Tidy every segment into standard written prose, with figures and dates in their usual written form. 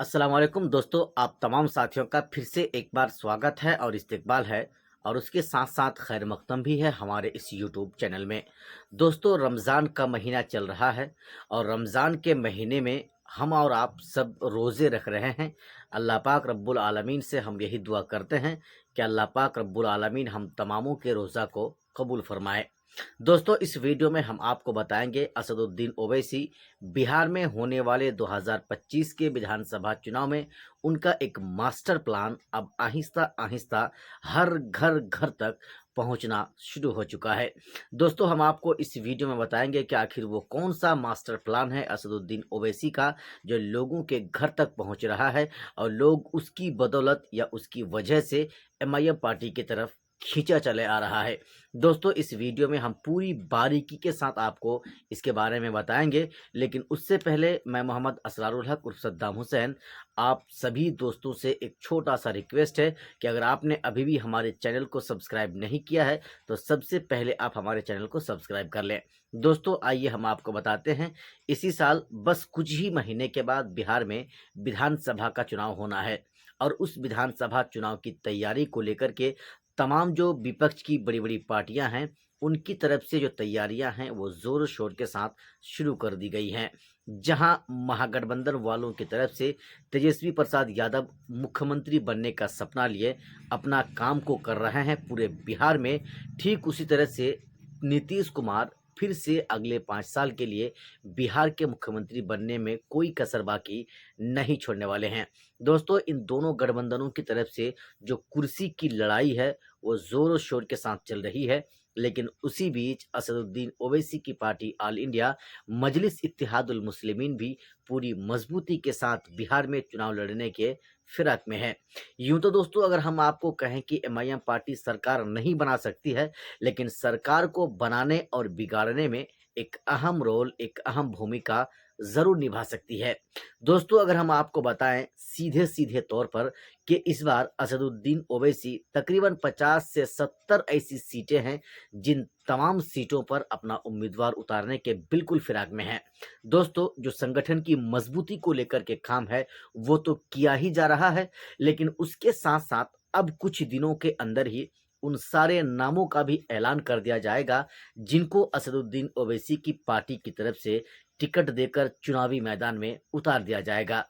अस्सलाम वालेकुम दोस्तों, आप तमाम साथियों का फिर से एक बार स्वागत है और इस्तकबाल है और उसके साथ साथ खैर मक़दम भी है हमारे इस यूट्यूब चैनल में। दोस्तों, रमज़ान का महीना चल रहा है और रमज़ान के महीने में हम और आप सब रोज़े रख रहे हैं। अल्लाह पाक रब्बुल आलमीन से हम यही दुआ करते हैं कि अल्लाह पाक रब्बुल आलमीन हम तमामों के रोज़ा को कबूल फ़रमाए। दोस्तों, इस वीडियो में हम आपको बताएंगे असदुद्दीन ओवैसी बिहार में होने वाले 2025 के विधानसभा चुनाव में उनका एक मास्टर प्लान अब आहिस्ता आहिस्ता हर घर घर तक पहुंचना शुरू हो चुका है। दोस्तों, हम आपको इस वीडियो में बताएंगे कि आखिर वो कौन सा मास्टर प्लान है असदुद्दीन ओवैसी का जो लोगों के घर तक पहुंच रहा है और लोग उसकी बदौलत या उसकी वजह से एमआईएम पार्टी की तरफ खींचा चले आ रहा है। दोस्तों, इस वीडियो में हम पूरी बारीकी के साथ आपको इसके बारे में बताएंगे, लेकिन उससे पहले मैं मोहम्मद असरारुल हक उर्फ सद्दाम हुसैन आप सभी दोस्तों से एक छोटा सा रिक्वेस्ट है कि अगर आपने अभी भी हमारे चैनल को सब्सक्राइब नहीं किया है तो सबसे पहले आप हमारे चैनल को सब्सक्राइब कर लें। दोस्तों, आइए हम आपको बताते हैं, इसी साल बस कुछ ही महीने के बाद बिहार में विधानसभा का चुनाव होना है और उस विधानसभा चुनाव की तैयारी को लेकर के तमाम जो विपक्ष की बड़ी-बड़ी पार्टियां हैं, उनकी तरफ से जो तैयारियां हैं वो ज़ोर-शोर के साथ शुरू कर दी गई हैं। जहां महागठबंधन वालों की तरफ से तेजस्वी प्रसाद यादव मुख्यमंत्री बनने का सपना लिए अपना काम को कर रहे हैं पूरे बिहार में, ठीक उसी तरह से नीतीश कुमार फिर से अगले 5 साल के लिए बिहार के मुख्यमंत्री बनने में कोई कसर बाकी नहीं छोड़ने वाले हैं। दोस्तों, इन दोनों गठबंधनों की तरफ से जो कुर्सी की लड़ाई है वो ज़ोर शोर के साथ चल रही है, लेकिन उसी बीच असदुद्दीन ओवैसी की पार्टी ऑल इंडिया मजलिस इत्तेहादुल मुस्लिमीन भी पूरी मजबूती के साथ बिहार में चुनाव लड़ने के फिराक में है। यूं तो दोस्तों, अगर हम आपको कहें कि एमआईएम पार्टी सरकार नहीं बना सकती है, लेकिन सरकार को बनाने और बिगाड़ने में एक अहम रोल, एक अहम भूमिका ज़रूर निभा सकती है। दोस्तों, अगर हम आपको बताएं सीधे-सीधे तौर पर कि इस बार असदुद्दीन ओवैसी तकरीबन 50 से 70 ऐसी सीटें हैं, जिन तमाम सीटों पर अपना उम्मीदवार उतारने के बिल्कुल फिराक में हैं। दोस्तों, जो संगठन की मजबूती को लेकर के काम है, वो तो किया ही जा रहा है, लेकिन उसके साथ-साथ अब कुछ दिनों के अंदर ही उन सारे नामों का भी ऐलान कर दिया जाएगा, जिनको असदुद्दीन ओवैसी की पार्टी की तरफ से टिकट देकर चुनावी मैदान में उतार दिया जाएगा।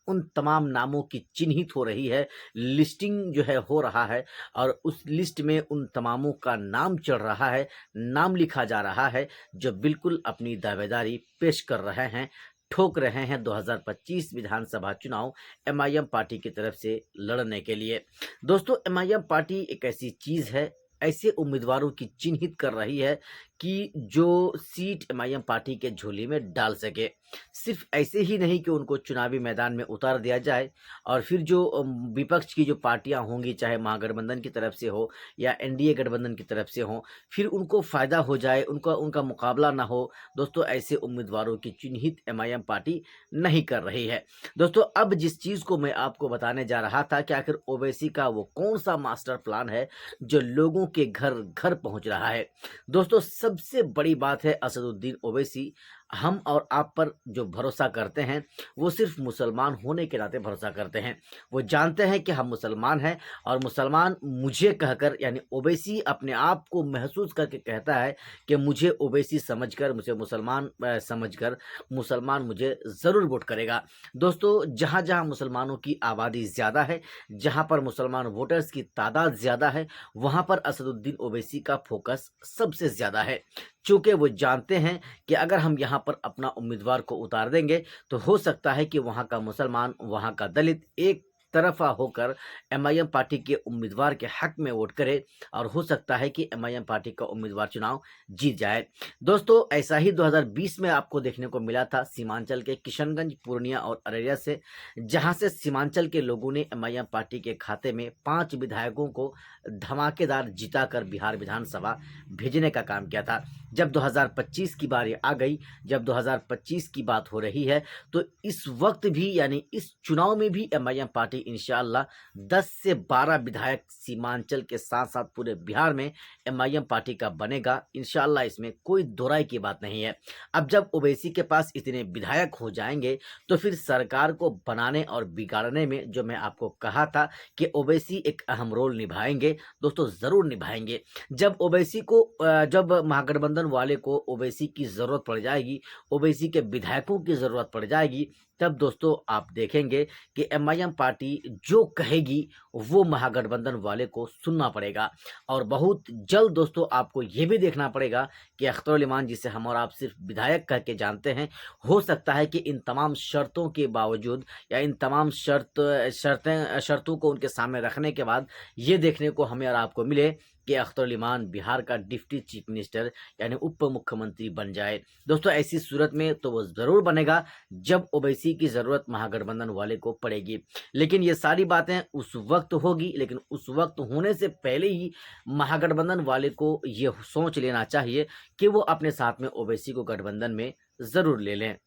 उन तमाम नामों की चिन्हित हो रही है, लिस्टिंग जो है हो रहा है और उस लिस्ट में उन तमामों का नाम चढ़ रहा है, नाम लिखा जा रहा है, जो बिल्कुल अपनी दावेदारी पेश कर रहे हैं, ठोक रहे हैं 2025 विधानसभा चुनाव एमआईएम पार्टी की तरफ से लड़ने के लिए। दोस्तों, एमआईएम पार्टी एक ऐसी चीज़ है, ऐसे उम्मीदवारों की चिन्हित कर रही है कि जो सीट एमआईएम पार्टी के झोली में डाल सके। सिर्फ ऐसे ही नहीं कि उनको चुनावी मैदान में उतार दिया जाए और फिर जो विपक्ष की जो पार्टियां होंगी, चाहे महागठबंधन की तरफ से हो या एनडीए गठबंधन की तरफ से हो, फिर उनको फ़ायदा हो जाए, उनका उनका मुकाबला ना हो। दोस्तों, ऐसे उम्मीदवारों की चिन्हित एमआईएम पार्टी नहीं कर रही है। दोस्तों, अब जिस चीज़ को मैं आपको बताने जा रहा था कि आखिर ओवैसी का वो कौन सा मास्टर प्लान है जो लोगों के घर घर पहुंच रहा है। दोस्तों, सबसे बड़ी बात है, असदुद्दीन ओवैसी हम और आप पर जो भरोसा करते हैं वो सिर्फ मुसलमान होने के नाते भरोसा करते हैं। वो जानते हैं कि हम मुसलमान हैं और मुसलमान मुझे कहकर, यानी ओवैसी अपने आप को महसूस करके कहता है कि मुझे ओवैसी समझकर, मुझे मुसलमान समझकर मुसलमान मुझे ज़रूर वोट करेगा। दोस्तों, जहाँ जहाँ मुसलमानों की आबादी ज़्यादा है, जहाँ पर मुसलमान वोटर्स की तादाद ज़्यादा है, वहाँ पर असदुद्दीन ओवैसी का फोकस सबसे ज़्यादा है। चूँकि वो जानते हैं कि अगर हम यहाँ पर अपना उम्मीदवार को उतार देंगे तो हो सकता है कि वहाँ का मुसलमान, वहाँ का दलित एक तरफ़ा होकर एमआईएम पार्टी के उम्मीदवार के हक में वोट करे और हो सकता है कि एमआईएम पार्टी का उम्मीदवार चुनाव जीत जाए। दोस्तों, ऐसा ही 2020 में आपको देखने को मिला था सीमांचल के किशनगंज, पूर्णिया और अररिया से, जहां से सीमांचल के लोगों ने एमआईएम पार्टी के खाते में 5 विधायकों को धमाकेदार जिताकर बिहार विधानसभा भेजने का काम किया था। जब 2025 की बारी आ गई, जब 2025 की बात हो रही है, तो इस वक्त भी, यानी इस चुनाव में भी एमआईएम पार्टी इंशाअल्लाह 10 से 12 विधायक सीमांचल के साथ-साथ पूरे बिहार में एमआईएम पार्टी का बनेगा। इंशाअल्लाह इसमें कोई दो राय की बात नहीं है। अब जब ओवैसी के पास इतने विधायक हो जाएँगे, तो फिर सरकार को बनाने और बिगाड़ने में जो मैं आपको कहा था कि ओवैसी एक अहम रोल निभाएँगे, दोस्तों ज़रूर निभाएँगे। जब ओवैसी को जब महागठबंधन वाले को ओवैसी की ज़रूरत पड़ जाएगी, ओवैसी के विधायकों की ज़रूरत पड़ जाएगी, तब दोस्तों आप देखेंगे कि एमआईएम पार्टी जो कहेगी वो महागठबंधन वाले को सुनना पड़ेगा। और बहुत जल्द दोस्तों आपको ये भी देखना पड़ेगा कि अख्तर इमान, जिसे हम और आप सिर्फ विधायक कह के जानते हैं, हो सकता है कि इन तमाम शर्तों के बावजूद या इन तमाम शर्तों को उनके सामने रखने के बाद ये देखने को हमें और आपको मिले कि अख्तर इमान बिहार का डिप्टी चीफ मिनिस्टर यानी उप मुख्यमंत्री बन जाए। दोस्तों ऐसी सूरत में तो वो ज़रूर बनेगा जब ओवैसी की ज़रूरत महागठबंधन वाले को पड़ेगी। लेकिन ये सारी बातें उस वक्त होगी, लेकिन उस वक्त होने से पहले ही महागठबंधन वाले को ये सोच लेना चाहिए कि वो अपने साथ में ओवैसी को गठबंधन में ज़रूर ले लें।